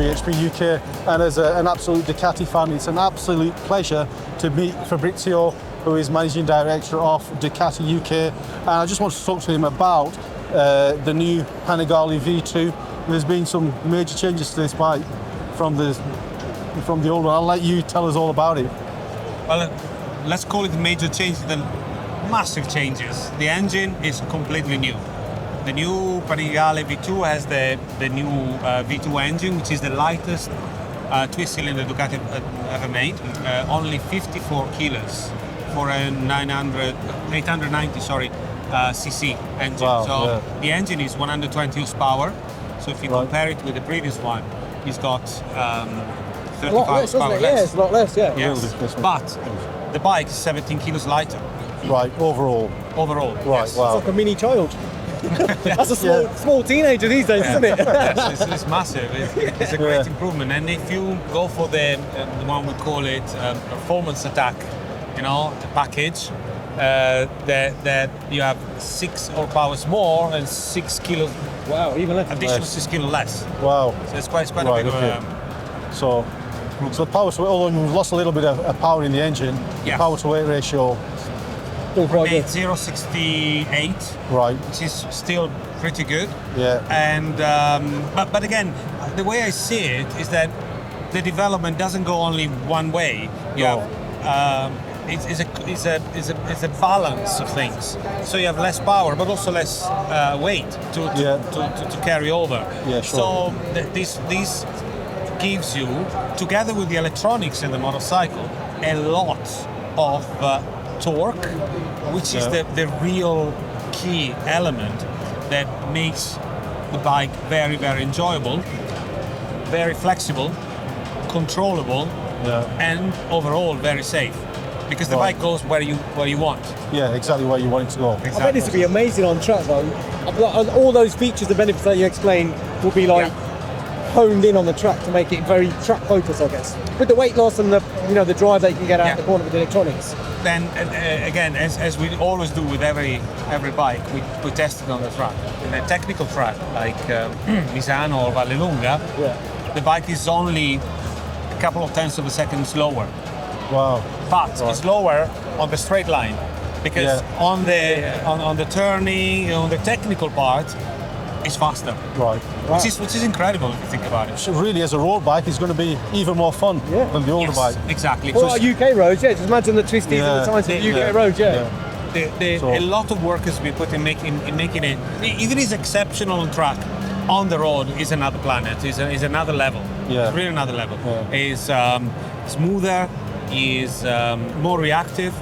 BHP UK, and as an absolute Ducati fan, it's an absolute pleasure to meet Fabrizio, who is Managing Director of Ducati UK. And I just want to talk to him about the new Panigale V2. There's been some major changes to this bike from the old one. I'll let you tell us all about it. Well, let's call it major changes, then massive changes. The engine is completely new. The new Panigale V2 has the new V2 engine, which is the lightest twist cylinder Ducati ever made. Only 54 kilos for a 890 cc engine. Wow, so yeah. the engine is 120 horsepower. So if you compare it with the previous one, it's got 35 a lot less, horsepower isn't it? Yeah, it's a lot less, yeah. Yes. But the bike is 17 kilos lighter. Right, overall. Overall. Right, yes. wow. It's like a mini child. That's a small teenager these days, isn't it? Yes, it's massive. It's a great improvement. And if you go for the one we call it performance attack, the package, that you have 6 horsepower more and 6 kilos. Wow, even less. Additional 6 kilos less. Wow. So it's quite Right, a big. okay. So the power to weight, although we've lost a little bit of power in the engine, the power to weight ratio. Still quite good. 0.68, Right. which is still pretty good. Yeah. And but again, the way I see it is that the development doesn't go only one way. It's a balance of things. So you have less power, but also less weight to carry over. Yeah, sure. So this gives you, together with the electronics in the motorcycle, a lot of torque, which is the real key element that makes the bike very, very enjoyable, very flexible, controllable, and overall very safe. Because the bike goes where you want. Yeah, exactly where you want it to go. Exactly. I bet this would be amazing on track though. All those features and benefits that you explained will be like honed in on the track to make it very track focused, I guess. With the weight loss and the the drive that you can get out of the corner with the electronics. Then again, as we always do with every bike, we test it on the track. In a technical track like Misano or Vallelunga, the bike is only a couple of tenths of a second slower. Wow. But it's lower on the straight line because on the turning, on the technical part, it's faster. Right. Which is incredible if you think about it. So really, as a road bike, it's going to be even more fun than the older bike. Exactly. For our UK roads, just imagine the twisties and the signs of the UK roads, A lot of work has been put in making it. Even is exceptional on track. On the road is another planet. Is another level. Yeah. Really another level. Yeah. Is smoother. Is more reactive.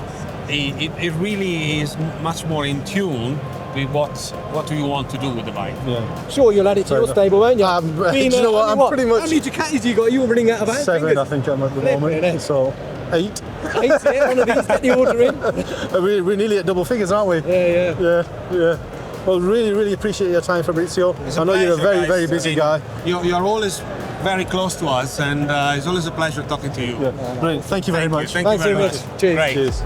It really is much more in tune with what do you want to do with the bike. Yeah. Sure, you'll add it to your stable, won't you? Do you know what? I'm pretty much. How many Ducatis you got? You were running out of hands. 7, I think I'm at the moment. So 8. 8, yeah, one of these, get the order in. We're nearly at double figures, aren't we? Yeah. Yeah. Well, really appreciate your time, Fabrizio. I know you're a very busy guy. You're always very close to us, and it's always a pleasure talking to you. Yeah. Brilliant. Thank you very much. Thank you very much. Cheers. Great. Cheers.